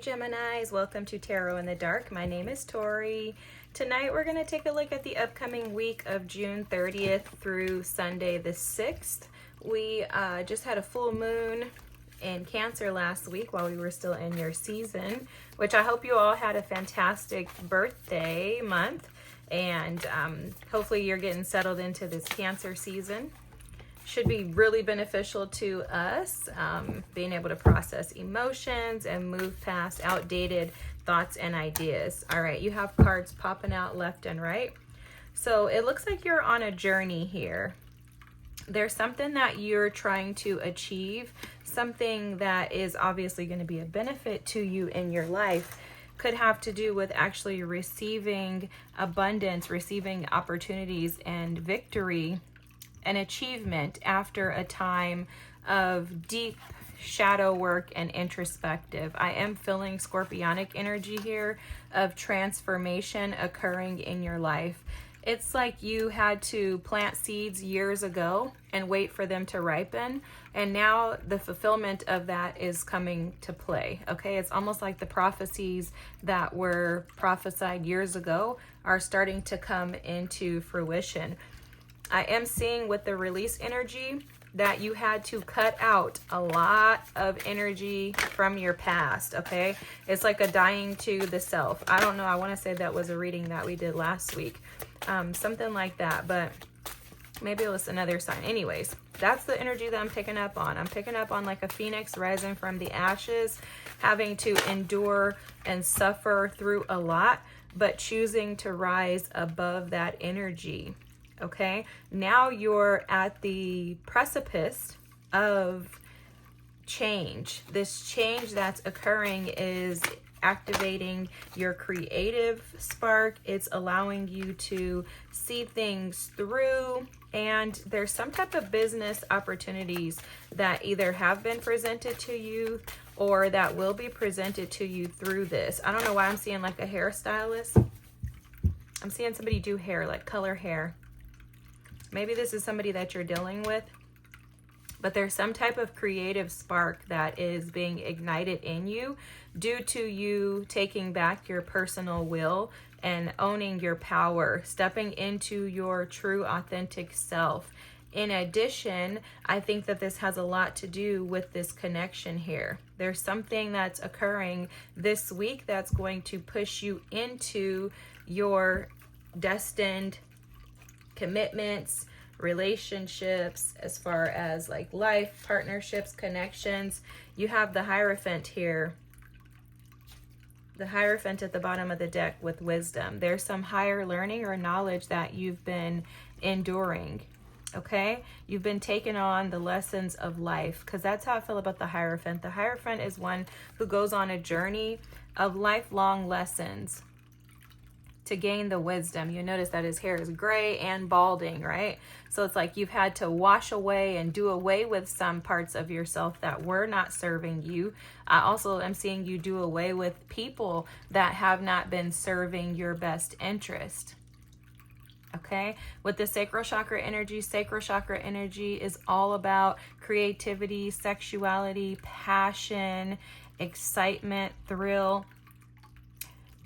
Geminis, welcome to Tarot in the Dark. My name is Tori. Tonight we're going to take a look at the upcoming week of June 30th through Sunday the 6th. We just had a full moon in Cancer last week while we were still in your season, which I hope you all had a fantastic birthday month, and hopefully you're getting settled into this Cancer season. Should be really beneficial to us, being able to process emotions and move past outdated thoughts and ideas. All right, you have cards popping out left and right. So it looks like you're on a journey here. There's something that you're trying to achieve, something that is obviously going to be a benefit to you in your life. Could have to do with actually receiving abundance, receiving opportunities and victory and achievement after a time of deep shadow work and introspective. I am feeling scorpionic energy here of transformation occurring in your life. It's like you had to plant seeds years ago and wait for them to ripen, and now the fulfillment of that is coming to play. Okay, it's almost like the prophecies that were prophesied years ago are starting to come into fruition. I am seeing with the release energy that you had to cut out a lot of energy from your past, okay? It's like a dying to the self. I don't know, I want to say that was a reading that we did last week. Something like that, but maybe it was another sign. Anyways, that's the energy that I'm picking up on. I'm picking up on like a phoenix rising from the ashes, having to endure and suffer through a lot, but choosing to rise above that energy. Okay, now you're at the precipice of change. This change that's occurring is activating your creative spark. It's allowing you to see things through, and there's some type of business opportunities that either have been presented to you or that will be presented to you through this. I don't know why I'm seeing like a hairstylist. I'm seeing somebody do hair, like color hair. Maybe this is somebody that you're dealing with, but there's some type of creative spark that is being ignited in you due to you taking back your personal will and owning your power, stepping into your true authentic self. In addition, I think that this has a lot to do with this connection here. There's something that's occurring this week that's going to push you into your destined commitments, relationships, as far as like life, partnerships, connections. You have the Hierophant here. The Hierophant at the bottom of the deck with wisdom. There's some higher learning or knowledge that you've been enduring. Okay? You've been taking on the lessons of life, because that's how I feel about the Hierophant. The Hierophant is one who goes on a journey of lifelong lessons to gain the wisdom. You notice that his hair is gray and balding, right? So it's like you've had to wash away and do away with some parts of yourself that were not serving you. I also am seeing you do away with people that have not been serving your best interest. Okay, with the sacral chakra energy is all about creativity, sexuality, passion, excitement, thrill.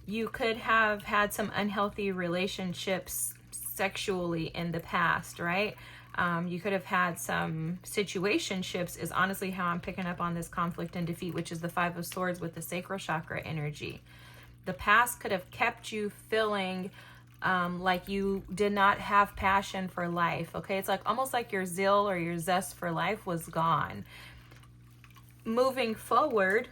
You could have had some unhealthy relationships sexually in the past, right? You could have had some situationships, is honestly how I'm picking up on this conflict and defeat, which is the Five of Swords with the sacral chakra energy. The past could have kept you feeling like you did not have passion for life, okay? It's like almost like your zeal or your zest for life was gone. Moving forward,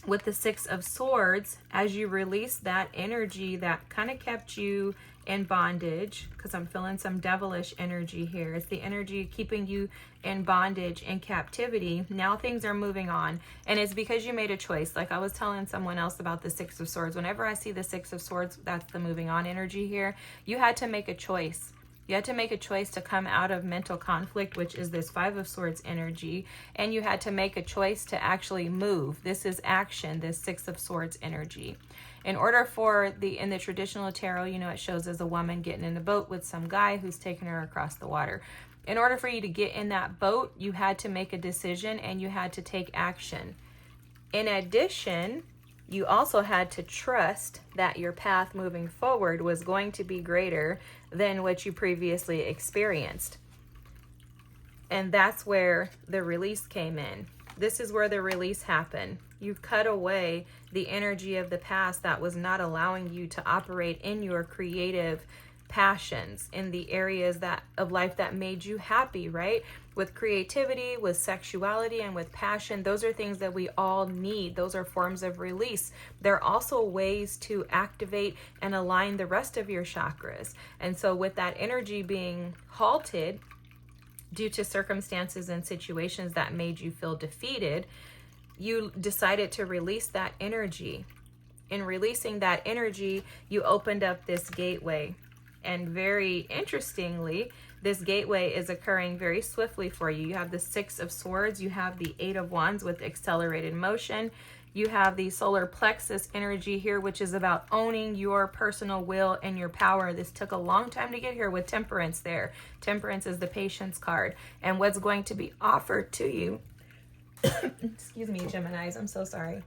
with the Six of Swords, as you release that energy that kind of kept you in bondage, because I'm feeling some devilish energy here. It's the energy keeping you in bondage and captivity. Now things are moving on, and it's because you made a choice. Like I was telling someone else about the Six of Swords. Whenever I see the Six of Swords, that's the moving on energy here. You had to make a choice. You had to make a choice to come out of mental conflict, which is this Five of Swords energy, and you had to make a choice to actually move. This is action, this Six of Swords energy. In order for in the traditional tarot, you know, it shows as a woman getting in a boat with some guy who's taking her across the water. In order for you to get in that boat, you had to make a decision and you had to take action. In addition, you also had to trust that your path moving forward was going to be greater than what you previously experienced. And that's where the release came in. This is where the release happened. You cut away the energy of the past that was not allowing you to operate in your creative passions, in the areas of life that made you happy, right? With creativity, with sexuality, and with passion. Those are things that we all need. Those are forms of release. There are also ways to activate and align the rest of your chakras. And so with that energy being halted due to circumstances and situations that made you feel defeated, you decided to release that energy. In releasing that energy, you opened up this gateway. And very interestingly, this gateway is occurring very swiftly for you. You have the Six of Swords, you have the Eight of Wands with accelerated motion, you have the solar plexus energy here, which is about owning your personal will and your power. This took a long time to get here with Temperance there. Temperance is the patience card. And what's going to be offered to you, excuse me, Geminis, I'm so sorry.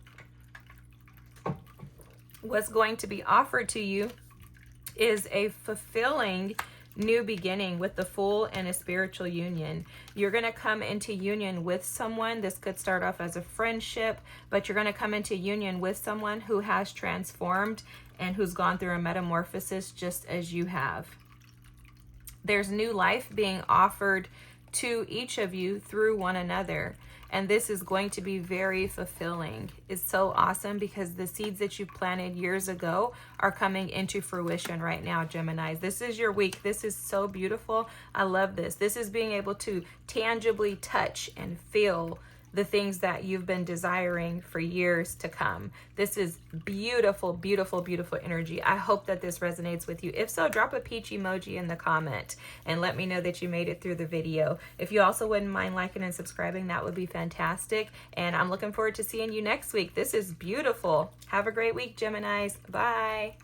What's going to be offered to you is a fulfilling new beginning with the Fool and a spiritual union. You're going to come into union with someone. This could start off as a friendship, but you're going to come into union with someone who has transformed and who's gone through a metamorphosis just as you have. There's new life being offered to each of you through one another. And this is going to be very fulfilling. It's so awesome because the seeds that you planted years ago are coming into fruition right now, Geminis. This is your week. This is so beautiful. I love this. This is being able to tangibly touch and feel the things that you've been desiring for years to come. This is beautiful, beautiful, beautiful energy. I hope that this resonates with you. If so, drop a peach emoji in the comment and let me know that you made it through the video. If you also wouldn't mind liking and subscribing, that would be fantastic. And I'm looking forward to seeing you next week. This is beautiful. Have a great week, Geminis. Bye.